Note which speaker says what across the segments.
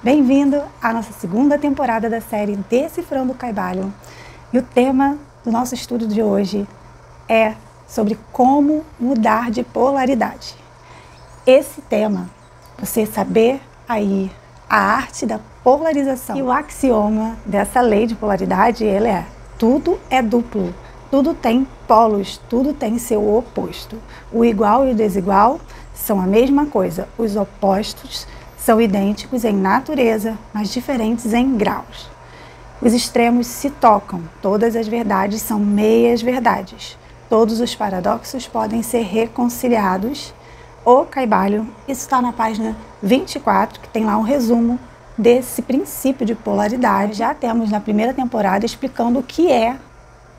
Speaker 1: Bem-vindo à nossa segunda temporada da série Decifrando o Kybalion. E o tema do nosso estudo de hoje é sobre como mudar de polaridade. Esse tema, você saber aí a arte da polarização. E o axioma dessa lei de polaridade, ele é: tudo é duplo, tudo tem polos, tudo tem seu oposto. O igual e o desigual são a mesma coisa, os opostos são idênticos em natureza, mas diferentes em graus. Os extremos se tocam, todas as verdades são meias verdades. Todos os paradoxos podem ser reconciliados. O Kybalion, isso está na página 24, que tem lá um resumo desse princípio de polaridade. Já temos na primeira temporada explicando o que é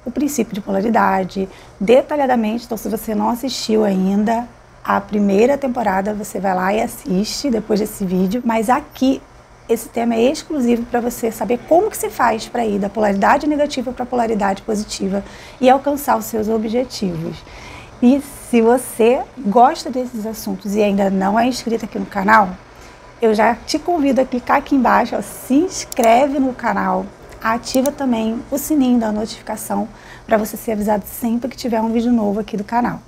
Speaker 1: o princípio de polaridade, detalhadamente. Então, se você não assistiu ainda a primeira temporada, você vai lá e assiste depois desse vídeo. Mas aqui, esse tema é exclusivo para você saber como que se faz para ir da polaridade negativa para a polaridade positiva e alcançar os seus objetivos. E se você gosta desses assuntos e ainda não é inscrito aqui no canal, eu já te convido a clicar aqui embaixo, ó, se inscreve no canal, ativa também o sininho da notificação para você ser avisado sempre que tiver um vídeo novo aqui do canal.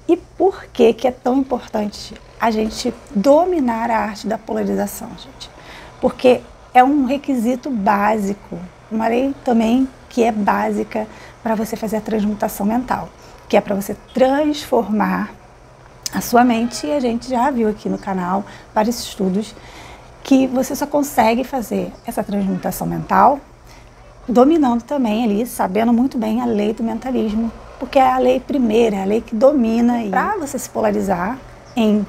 Speaker 1: E por que que é tão importante a gente dominar a arte da polarização, gente? Porque é um requisito básico, uma lei também que é básica para você fazer a transmutação mental, que é para você transformar a sua mente. E a gente já viu aqui no canal vários estudos que você só consegue fazer essa transmutação mental dominando também ali, sabendo muito bem a lei do mentalismo, porque é a lei primeira, é a lei que domina. E para você se polarizar em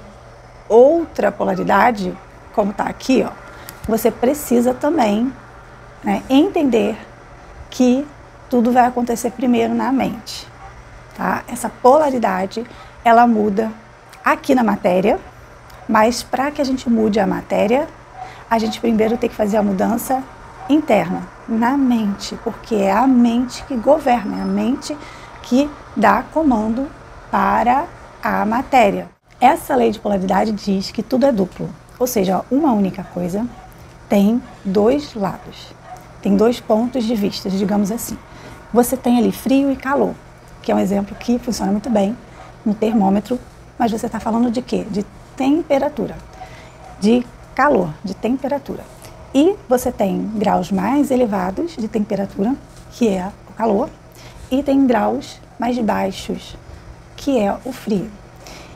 Speaker 1: outra polaridade, como está aqui, ó, você precisa também, né, entender que tudo vai acontecer primeiro na mente. Tá? Essa polaridade, ela muda aqui na matéria, mas para que a gente mude a matéria, a gente primeiro tem que fazer a mudança interna, na mente, porque é a mente que governa, é a mente que dá comando para a matéria. Essa lei de polaridade diz que tudo é duplo, ou seja, uma única coisa tem dois lados, tem dois pontos de vista, digamos assim. Você tem ali frio e calor, que é um exemplo que funciona muito bem no termômetro, mas você está falando de quê? De temperatura, de calor, de temperatura. E você tem graus mais elevados de temperatura, que é o calor, e tem graus mais baixos, que é o frio.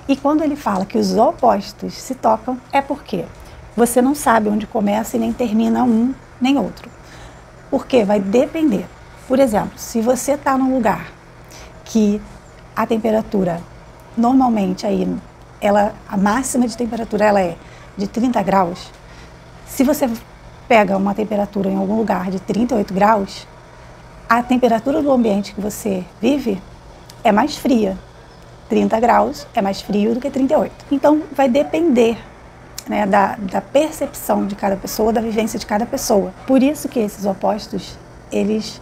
Speaker 1: E quando ele fala que os opostos se tocam, é porque você não sabe onde começa e nem termina um nem outro. Porque vai depender. Por exemplo, se você está num lugar que a temperatura, normalmente aí, a máxima de temperatura ela é de 30 graus, se você pega uma temperatura em algum lugar de 38 graus, a temperatura do ambiente que você vive é mais fria. 30 graus é mais frio do que 38. Então, vai depender, né, da percepção de cada pessoa, da vivência de cada pessoa. Por isso que esses opostos, eles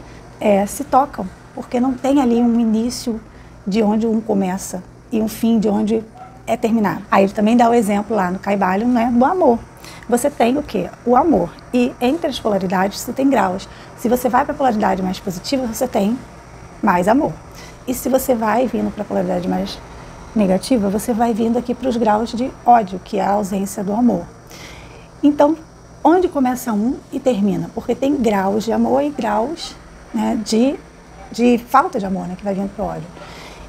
Speaker 1: se tocam, porque não tem ali um início de onde um começa e um fim de onde é terminado. Aí ele também dá o exemplo lá no Kybalion, né, do amor. Você tem o quê? O amor. E entre as polaridades você tem graus. Se você vai para a polaridade mais positiva, você tem mais amor. E se você vai vindo para a polaridade mais negativa, você vai vindo aqui para os graus de ódio, que é a ausência do amor. Então, onde começa um e termina? Porque tem graus de amor e graus, né, de falta de amor, né, que vai vindo para o ódio.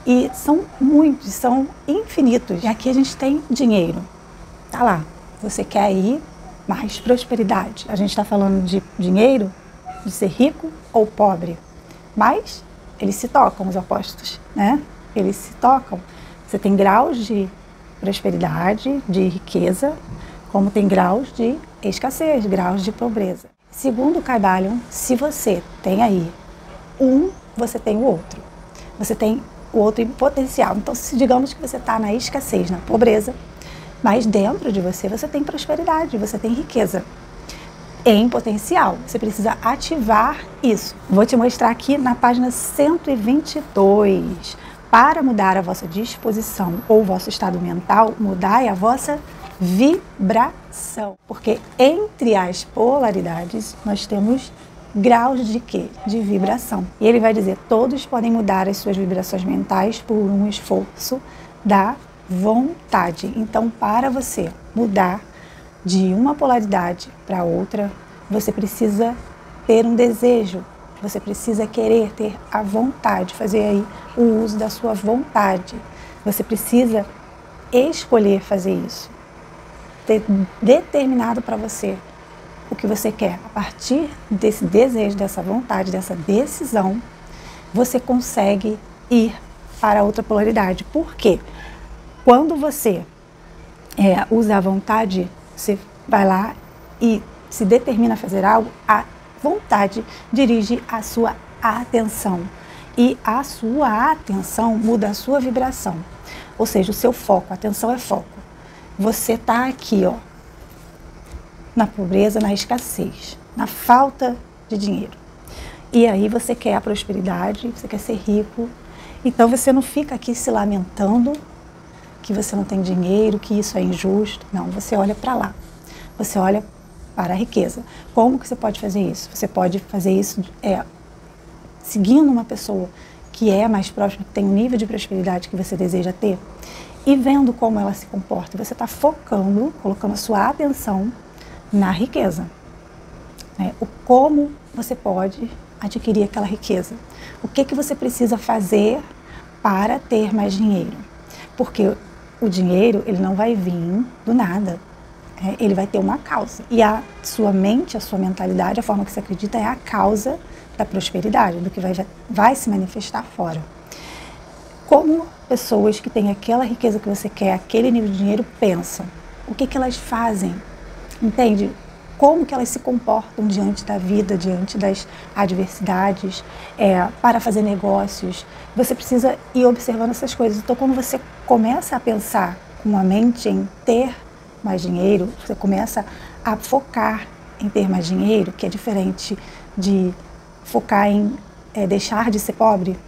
Speaker 1: E são muitos, são infinitos. E aqui a gente tem dinheiro. Tá lá. Você quer aí mais prosperidade. A gente está falando de dinheiro, de ser rico ou pobre. Mas eles se tocam, os opostos, né? Eles se tocam. Você tem graus de prosperidade, de riqueza, como tem graus de escassez, graus de pobreza. Segundo o Kybalion, se você tem aí um, você tem o outro. Você tem o outro em potencial. Então, se digamos que você está na escassez, na pobreza, mas dentro de você, você tem prosperidade, você tem riqueza em potencial. Você precisa ativar isso. Vou te mostrar aqui na página 122. Para mudar a vossa disposição ou o vosso estado mental, mudai a vossa vibração. Porque entre as polaridades nós temos graus de quê? De vibração. E ele vai dizer, todos podem mudar as suas vibrações mentais por um esforço da vontade. Então, para você mudar de uma polaridade para outra, você precisa ter um desejo, você precisa querer, ter a vontade, fazer aí o uso da sua vontade. Você precisa escolher fazer isso, ter determinado para você o que você quer. A partir desse desejo, dessa vontade, dessa decisão, você consegue ir para outra polaridade. Por quê? Quando você usa a vontade, você vai lá e se determina a fazer algo, a vontade dirige a sua atenção. E a sua atenção muda a sua vibração. Ou seja, o seu foco, a atenção é foco. Você está aqui, ó, na pobreza, na escassez, na falta de dinheiro. E aí você quer a prosperidade, você quer ser rico. Então você não fica aqui se lamentando que você não tem dinheiro, que isso é injusto. Não, você olha para lá. Você olha para a riqueza. Como que você pode fazer isso? Você pode fazer isso seguindo uma pessoa que é mais próxima, que tem um nível de prosperidade que você deseja ter, e vendo como ela se comporta. Você está focando, colocando a sua atenção na riqueza. O como você pode adquirir aquela riqueza. O que você precisa fazer para ter mais dinheiro. Porque o dinheiro, ele não vai vir do nada. Ele vai ter uma causa. E a sua mente, a sua mentalidade, a forma que você acredita é a causa da prosperidade, do que vai se manifestar fora. Como pessoas que têm aquela riqueza que você quer, aquele nível de dinheiro, pensam? O que elas fazem? Entende? Como que elas se comportam diante da vida, diante das adversidades, para fazer negócios. Você precisa ir observando essas coisas. Então, quando você começa a pensar com a mente em ter mais dinheiro, você começa a focar em ter mais dinheiro, que é diferente de focar em deixar de ser pobre.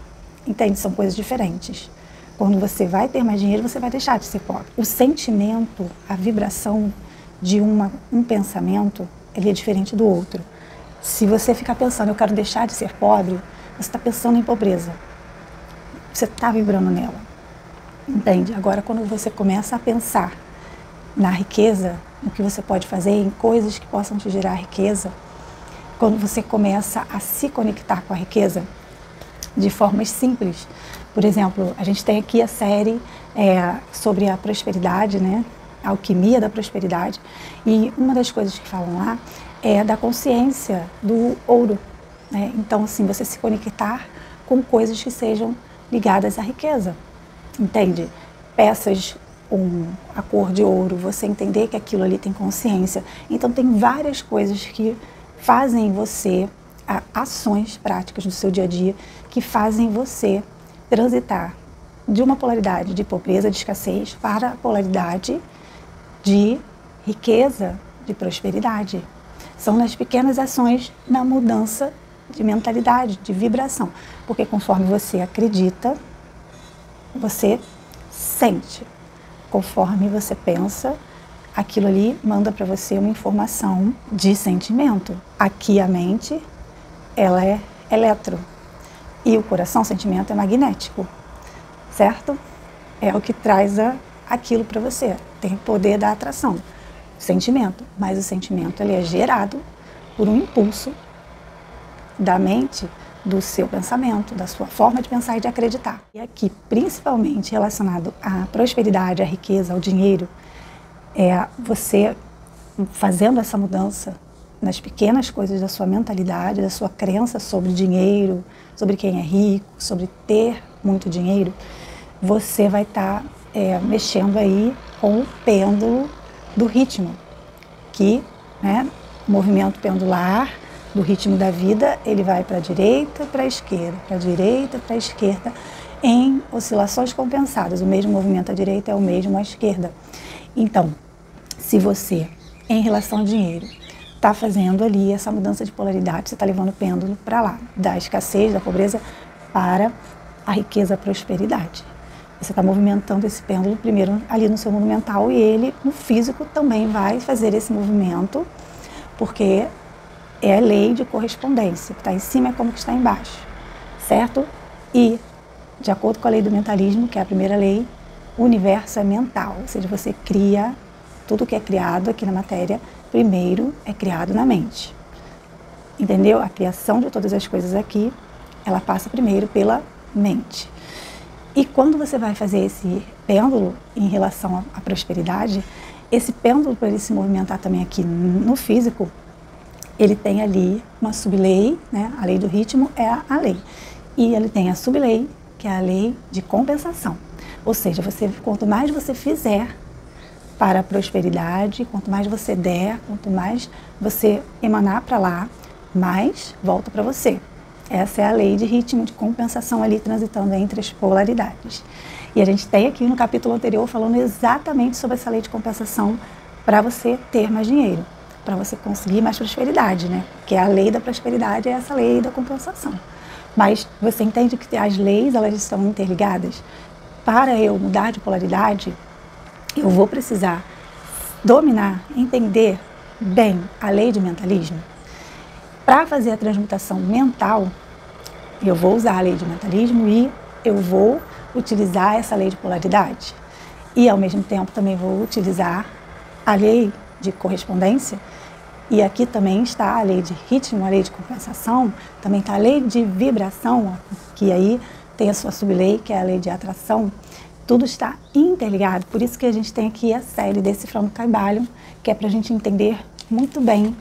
Speaker 1: Entende? São coisas diferentes. Quando você vai ter mais dinheiro, você vai deixar de ser pobre. O sentimento, a vibração de um pensamento, ele é diferente do outro. Se você ficar pensando, eu quero deixar de ser pobre, você está pensando em pobreza. Você está vibrando nela. Entende? Agora, quando você começa a pensar na riqueza, no que você pode fazer, em coisas que possam te gerar riqueza, quando você começa a se conectar com a riqueza de formas simples. Por exemplo, a gente tem aqui a série sobre a prosperidade, né? A alquimia da prosperidade, e uma das coisas que falam lá é da consciência do ouro, né? Então, assim, você se conectar com coisas que sejam ligadas à riqueza, entende? Peças com a cor de ouro, você entender que aquilo ali tem consciência. Então, tem várias coisas que fazem você, ações práticas do seu dia a dia, que fazem você transitar de uma polaridade de pobreza, de escassez, para a polaridade de riqueza, de prosperidade. São nas pequenas ações, na mudança de mentalidade, de vibração. Porque conforme você acredita, você sente. Conforme você pensa, aquilo ali manda para você uma informação de sentimento. Aqui a mente, ela é eletro. E o coração, o sentimento, é magnético. Certo? É o que traz aquilo para você. Tem o poder da atração. Sentimento. Mas o sentimento, ele é gerado por um impulso da mente, do seu pensamento, da sua forma de pensar e de acreditar. E aqui, principalmente relacionado à prosperidade, à riqueza, ao dinheiro, você fazendo essa mudança nas pequenas coisas da sua mentalidade, da sua crença sobre dinheiro, sobre quem é rico, sobre ter muito dinheiro, você vai estar mexendo aí com o pêndulo do ritmo, que, né, o movimento pendular do ritmo da vida, ele vai para a direita, para a esquerda, para a direita, para a esquerda, em oscilações compensadas. O mesmo movimento à direita é o mesmo à esquerda. Então, se você, em relação ao dinheiro, está fazendo ali essa mudança de polaridade, você está levando o pêndulo para lá, da escassez, da pobreza, para a riqueza, a prosperidade. Você está movimentando esse pêndulo primeiro ali no seu mundo mental e ele, no físico, também vai fazer esse movimento, porque é a lei de correspondência. O que está em cima é como que está embaixo, certo? E, de acordo com a lei do mentalismo, que é a primeira lei, o universo é mental, ou seja, você cria tudo que é criado aqui na matéria, primeiro é criado na mente. Entendeu? A criação de todas as coisas aqui, ela passa primeiro pela mente. E quando você vai fazer esse pêndulo em relação à prosperidade, esse pêndulo, para ele se movimentar também aqui no físico, ele tem ali uma sublei, né? A lei do ritmo é a lei. E ele tem a sublei, que é a lei de compensação. Ou seja, quanto mais você fizer para a prosperidade, quanto mais você der, quanto mais você emanar para lá, mais volta para você. Essa é a lei de ritmo de compensação ali transitando entre as polaridades. E a gente tem aqui no capítulo anterior falando exatamente sobre essa lei de compensação para você ter mais dinheiro, para você conseguir mais prosperidade, né? Porque a lei da prosperidade é essa lei da compensação. Mas você entende que as leis, elas estão interligadas? Para eu mudar de polaridade, eu vou precisar dominar, entender bem a lei de mentalismo. Para fazer a transmutação mental, eu vou usar a lei de mentalismo e eu vou utilizar essa lei de polaridade. E, ao mesmo tempo, também vou utilizar a lei de correspondência. E aqui também está a lei de ritmo, a lei de compensação, também está a lei de vibração, que aí tem a sua sublei, que é a lei de atração. Tudo está interligado, por isso que a gente tem aqui a série Decifrando Kybalion, que é para a gente entender muito bem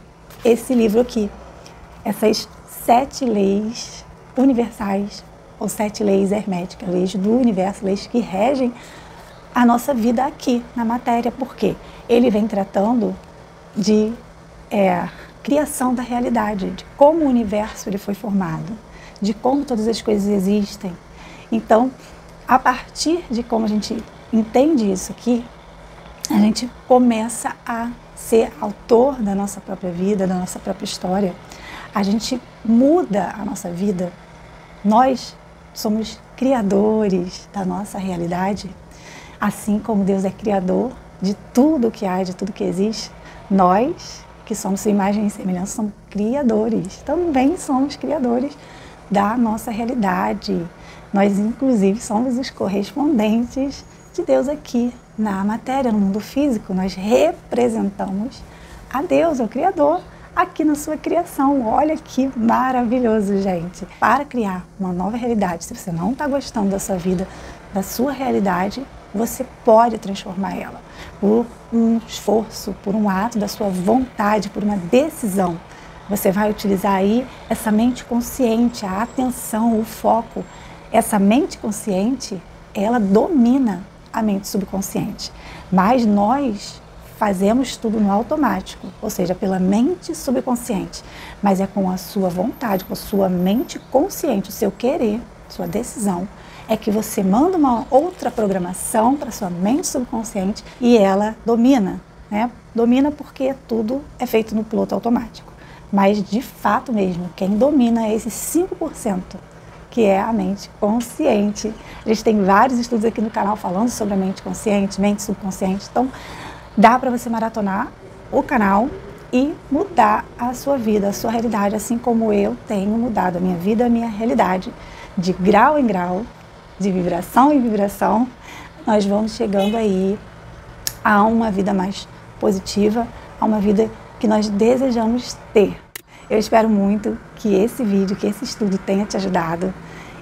Speaker 1: esse livro aqui. Essas 7 leis universais, ou 7 leis herméticas, leis do universo, leis que regem a nossa vida aqui na matéria, porque ele vem tratando de criação da realidade, de como o universo ele foi formado, de como todas as coisas existem. Então, a partir de como a gente entende isso aqui, a gente começa a ser autor da nossa própria vida, da nossa própria história. A gente muda a nossa vida. Nós somos criadores da nossa realidade. Assim como Deus é criador de tudo que há, de tudo que existe, nós, que somos sua imagem e semelhança, somos criadores. Também somos criadores da nossa realidade. Nós, inclusive, somos os correspondentes de Deus aqui na matéria, no mundo físico. Nós representamos a Deus, o Criador, aqui na sua criação. Olha que maravilhoso, gente. Para criar uma nova realidade, se você não está gostando da sua vida, da sua realidade, você pode transformar ela por um esforço, por um ato da sua vontade, por uma decisão. Você vai utilizar aí essa mente consciente, a atenção, o foco. Essa mente consciente, ela domina a mente subconsciente. Mas nós fazemos tudo no automático, ou seja, pela mente subconsciente. Mas é com a sua vontade, com a sua mente consciente, o seu querer, sua decisão, é que você manda uma outra programação para sua mente subconsciente e ela domina, né? Domina porque tudo é feito no piloto automático. Mas, de fato mesmo, quem domina é esses 5%, que é a mente consciente. A gente tem vários estudos aqui no canal falando sobre a mente consciente, mente subconsciente. Então, dá para você maratonar o canal e mudar a sua vida, a sua realidade, assim como eu tenho mudado a minha vida, a minha realidade, de grau em grau, de vibração em vibração. Nós vamos chegando aí a uma vida mais positiva, a uma vida que nós desejamos ter. Eu espero muito que esse vídeo, que esse estudo tenha te ajudado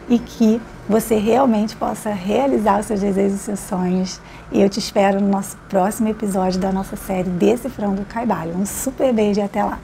Speaker 1: e que você realmente possa realizar os seus desejos e seus sonhos. E eu te espero no nosso próximo episódio da nossa série Decifrando Kybalion. Um super beijo e até lá!